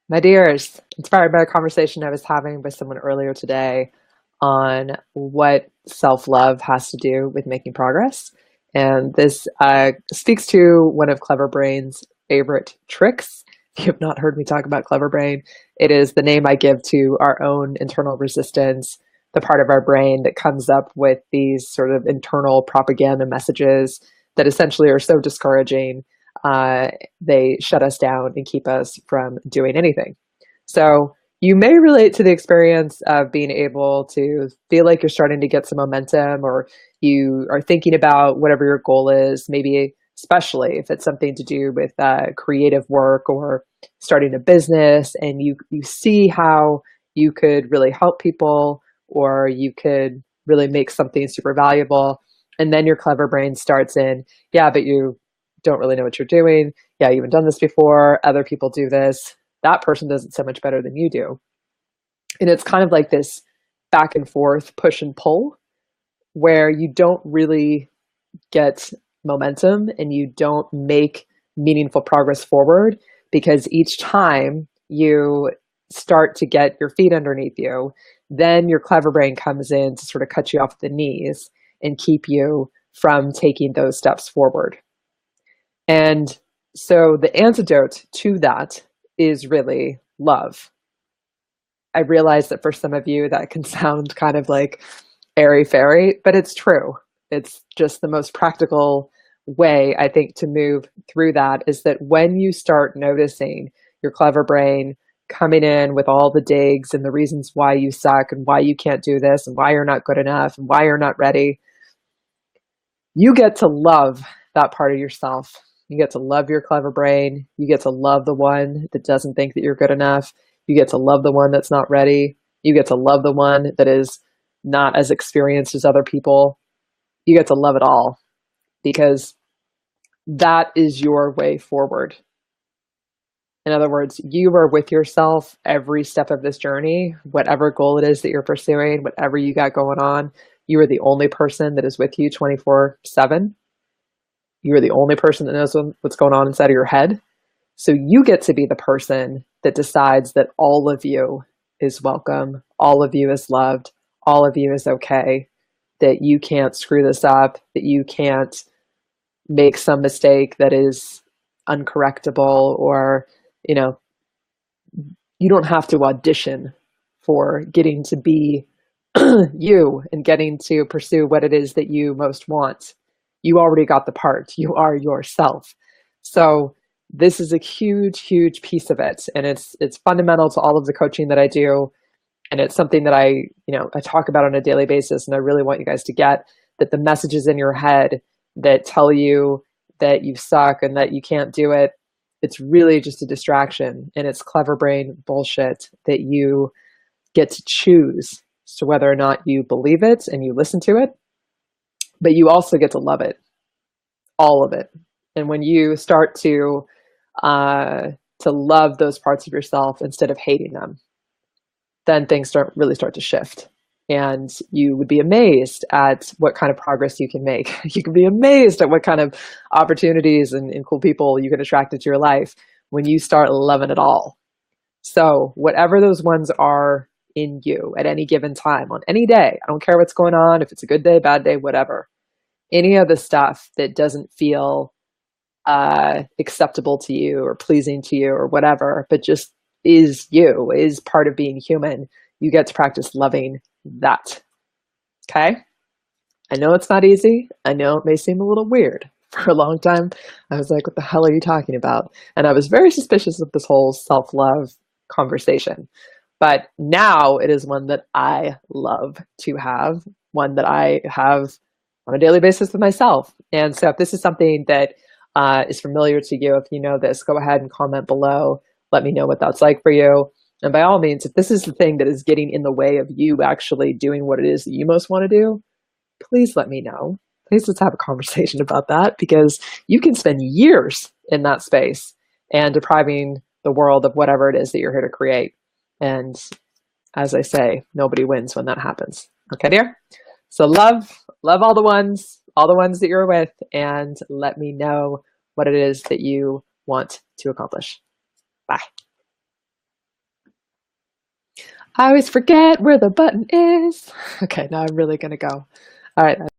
My dears, inspired by a conversation I was having with someone earlier today on what self love has to do with making progress. And this speaks to one of Clever Brain's favorite tricks. If you have not heard me talk about Clever Brain, it is the name I give to our own internal resistance, the part of our brain that comes up with these sort of internal propaganda messages that essentially are so discouraging, uh, they shut us down and keep us from doing anything. So you may relate to the experience of being able to feel like you're starting to get some momentum, or you are thinking about whatever your goal is, maybe especially if it's something to do with creative work or starting a business, and you see how you could really help people, or you could really make something super valuable. And then your clever brain starts in, yeah, but you don't really know what you're doing. Yeah, you haven't done this before. Other people do this. That person does it so much better than you do. And it's kind of like this back and forth push and pull where you don't really get momentum and you don't make meaningful progress forward, because each time you start to get your feet underneath you, then your clever brain comes in to sort of cut you off at the knees and keep you from taking those steps forward. And so the antidote to that is really love. I realize that for some of you that can sound kind of like airy fairy, but it's true. It's just the most practical way, I think, to move through that is that when you start noticing your clever brain coming in with all the digs and the reasons why you suck and why you can't do this and why you're not good enough and why you're not ready, you get to love that part of yourself. You get to love your clever brain. You get to love the one that doesn't think that you're good enough. You get to love the one that's not ready. You get to love the one that is not as experienced as other people. You get to love it all, because that is your way forward. In other words, you are with yourself every step of this journey, whatever goal it is that you're pursuing, whatever you got going on. You are the only person that is with you 24/7. You're the only person that knows what's going on inside of your head. So you get to be the person that decides that all of you is welcome, all of you is loved, all of you is okay, that you can't screw this up, that you can't make some mistake that is uncorrectable, or, you know, you don't have to audition for getting to be you and getting to pursue what it is that you most want. You already got the part. You are yourself. So this is a huge, huge piece of it, and it's fundamental to all of the coaching that I do, and it's something that I talk about on a daily basis. And I really want you guys to get that the messages in your head that tell you that you suck and that you can't do it, it's really just a distraction, and it's clever brain bullshit that you get to choose as to whether or not you believe it and you listen to it, but you also get to love it, all of it. And when you start uh, to love those parts of yourself instead of hating them, then things start to shift. And you would be amazed at what kind of progress you can make. You can be amazed at what kind of opportunities and cool people you can attract into your life when you start loving it all. So, whatever those ones are in you at any given time, on any day, I don't care what's going on, if it's a good day, bad day, whatever, any of the stuff that doesn't feel acceptable to you or pleasing to you or whatever, but just is you, is part of being human, you get to practice loving that. Okay? I know it's not easy. I know it may seem a little weird. For a long time, I was like, what the hell are you talking about? And I was very suspicious of this whole self love conversation. But now it is one that I love to have, one that I have on a daily basis with myself. And so if this is something that is familiar to you, if you know this, go ahead and comment below. Let me know what that's like for you. And by all means, if this is the thing that is getting in the way of you actually doing what it is that you most want to do, please let me know. Please let's have a conversation about that, because you can spend years in that space and depriving the world of whatever it is that you're here to create. And as I say, nobody wins when that happens. Okay, dear? So love all the ones that you're with, and let me know what it is that you want to accomplish. Bye. I always forget where the button is. Okay, now I'm really gonna go. All right.